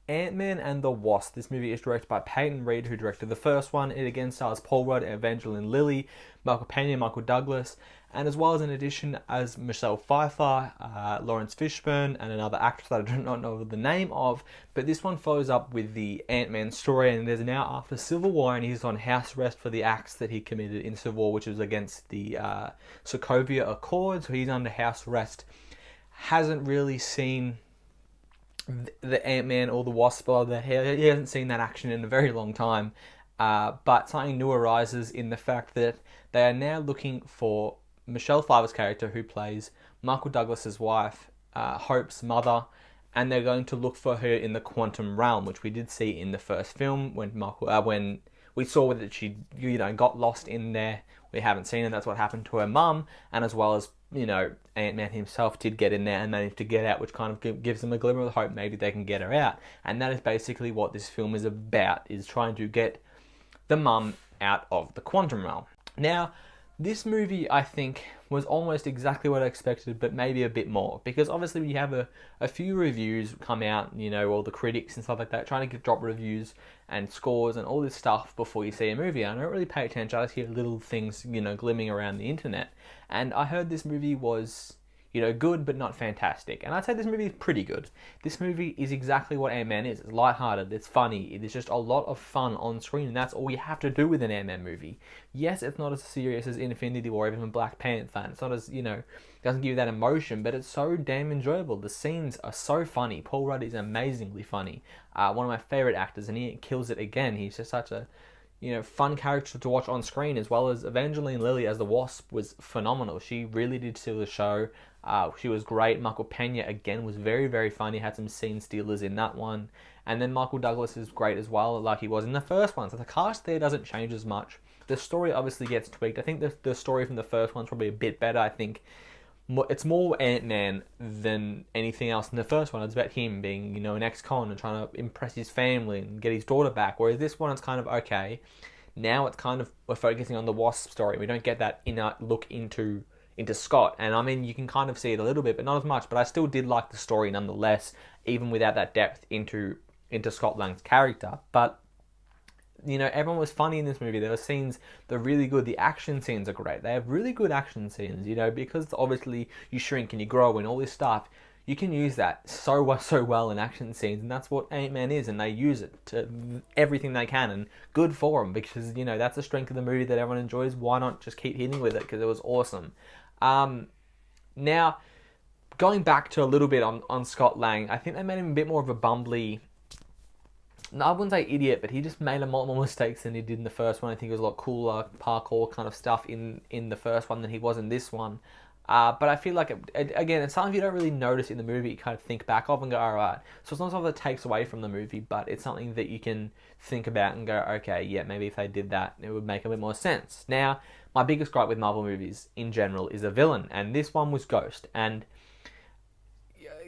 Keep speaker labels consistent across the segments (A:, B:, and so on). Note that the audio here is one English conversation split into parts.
A: Ant-Man and the Wasp. This movie is directed by Peyton, who directed the first one. It again stars Paul Rudd, Evangeline Lilly, Michael Pena, Michael Douglas, and as well as in addition as Michelle Pfeiffer, Lawrence Fishburne, and another actress that I do not know the name of. But this one follows up with the Ant-Man story, and it is now after Civil War, and he's on house arrest for the acts that he committed in Civil War, which was against the Sokovia Accords. So he's under house arrest. Hasn't really seen the Ant-Man or the Wasp, or he hasn't seen that action in a very long time. But something new arises in the fact that they are now looking for Michelle Pfeiffer's character, who plays Michael Douglas's wife, Hope's mother, and they're going to look for her in the quantum realm, which we did see in the first film when we saw that she got lost in there. We haven't seen it. That's what happened to her mum, and as well as Ant-Man himself did get in there and managed to get out, which kind of gives them a glimmer of hope. Maybe they can get her out, and that is basically what this film is about: is trying to get the mum out of the quantum realm. Now, this movie, I think, was almost exactly what I expected, but maybe a bit more. Because obviously we have a few reviews come out, all the critics and stuff like that, trying to drop reviews and scores and all this stuff before you see a movie. I don't really pay attention, I just hear little things, glimmering around the internet. And I heard this movie was, good but not fantastic. And I'd say this movie is pretty good. This movie is exactly what Ant-Man is. It's lighthearted, it's funny, it is just a lot of fun on screen, and that's all you have to do with an Ant-Man movie. Yes, it's not as serious as Infinity War or even Black Panther. It's not as, doesn't give you that emotion, but it's so damn enjoyable. The scenes are so funny. Paul Rudd is amazingly funny. One of my favourite actors, and he kills it again. He's just such a fun character to watch on screen, as well as Evangeline Lilly as the Wasp was phenomenal. She really did steal the show. She was great. Michael Pena, again, was very, very funny. Had some scene stealers in that one. And then Michael Douglas is great as well, like he was in the first one. So the cast there doesn't change as much. The story obviously gets tweaked. I think the story from the first one's probably a bit better. I think it's more Ant-Man than anything else in the first one. It's about him being, an ex-con and trying to impress his family and get his daughter back. Whereas this one, it's kind of, okay, now it's kind of, we're focusing on the Wasp story. We don't get that inner look into Scott. And I mean, you can kind of see it a little bit, but not as much. But I still did like the story nonetheless, even without that depth into Scott Lang's character. But everyone was funny in this movie. There were scenes that are really good. The action scenes are great. They have really good action scenes, because obviously you shrink and you grow and all this stuff. You can use that so well in action scenes, and that's what Ant-Man is, and they use it to everything they can, and good for them, because, that's the strength of the movie that everyone enjoys. Why not just keep hitting with it, because it was awesome. Now, going back to a little bit on Scott Lang, I think they made him a bit more of a bumbly, I wouldn't say idiot, but he just made a lot more mistakes than he did in the first one. I think it was a lot cooler parkour kind of stuff in the first one than he was in this one. But I feel like, again, it's something you don't really notice in the movie. You kind of think back of and go, alright. So it's not something that takes away from the movie, but it's something that you can think about and go, okay, yeah, maybe if they did that, it would make a bit more sense. Now, my biggest gripe with Marvel movies in general is a villain, and this one was Ghost. And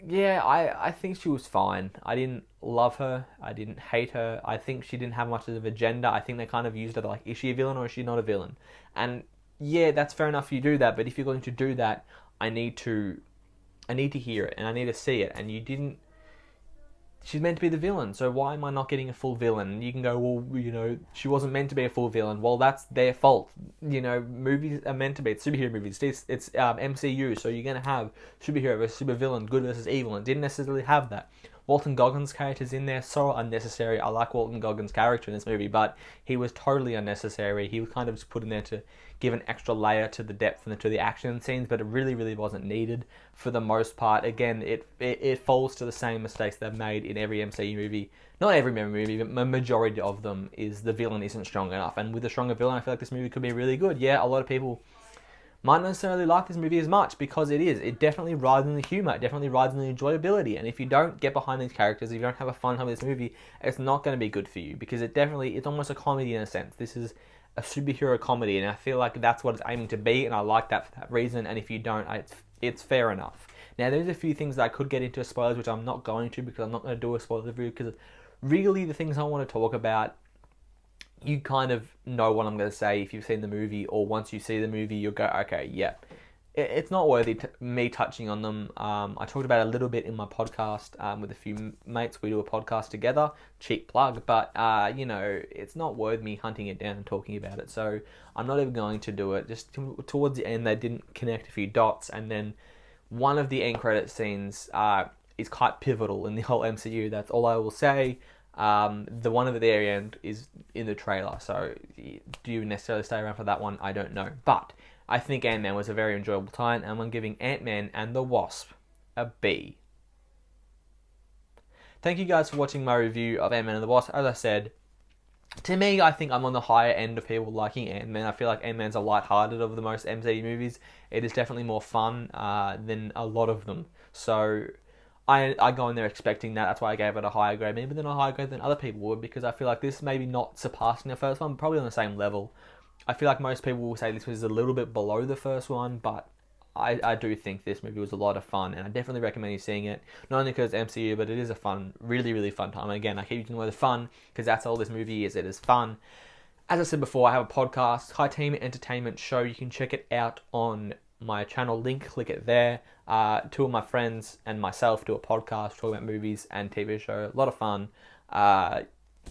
A: yeah, I think she was fine. I didn't love her. I didn't hate her. I think she didn't have much of an agenda. I think they kind of used her like, is she a villain or is she not a villain? And yeah, that's fair enough you do that, but if you're going to do that, I need to hear it, and I need to see it, and you didn't. She's meant to be the villain, so why am I not getting a full villain? And you can go, well, she wasn't meant to be a full villain. Well, that's their fault. Movies are meant to be. It's superhero movies. It's MCU, so you're going to have superhero versus supervillain, good versus evil, and it didn't necessarily have that. Walton Goggins' character's in there, so unnecessary. I like Walton Goggins' character in this movie, but he was totally unnecessary. He was kind of just put in there to give an extra layer to the depth and to the action scenes, but it really, really wasn't needed for the most part. Again, it falls to the same mistakes they've made in every MCU movie. Not every movie, but a majority of them is the villain isn't strong enough. And with a stronger villain, I feel like this movie could be really good. Yeah, a lot of people might not necessarily like this movie as much because it is. It definitely rides on the humour. It definitely rides on the enjoyability. And if you don't get behind these characters, if you don't have a fun time with this movie, it's not going to be good for you because it's almost a comedy in a sense. This is a superhero comedy, and I feel like that's what it's aiming to be, and I like that for that reason. And if you don't, it's fair enough. Now, there's a few things that I could get into spoilers, which I'm not going to because I'm not going to do a spoiler review because really the things I want to talk about, you kind of know what I'm going to say if you've seen the movie, or once you see the movie, you'll go, okay, yeah, it's not worthy me touching on them. I talked about it a little bit in my podcast with a few mates. We do a podcast together, cheap plug, but you know, it's not worth me hunting it down and talking about it. So I'm not even going to do it. Just towards the end, they didn't connect a few dots, and then one of the end credit scenes is quite pivotal in the whole MCU. That's all I will say. The one at the very end is in the trailer, so do you necessarily stay around for that one? I don't know, but I think Ant-Man was a very enjoyable time, and I'm giving Ant-Man and the Wasp a B. Thank you guys for watching my review of Ant-Man and the Wasp. As I said, to me, I think I'm on the higher end of people liking Ant-Man. I feel like Ant-Man's a lighthearted of the most MCU movies. It is definitely more fun than a lot of them. So I go in there expecting that. That's why I gave it a higher grade, maybe than a higher grade than other people would, because I feel like this maybe not surpassing the first one, probably on the same level. I feel like most people will say this was a little bit below the first one, but I do think this movie was a lot of fun, and I definitely recommend you seeing it. Not only because it's MCU, but it is a fun, really, really fun time. And again, I keep using the word fun, because that's all this movie is. It is fun. As I said before, I have a podcast, High Team Entertainment Show. You can check it out on my channel link. Click it there. Two of my friends and myself do a podcast talking about movies and TV show. A lot of fun.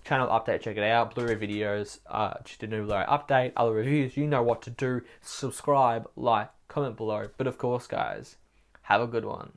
A: Channel update, check it out. Blu-ray videos, just a new Blu-ray update, other reviews. You know what to do. Subscribe, like, comment below. But of course, guys, have a good one.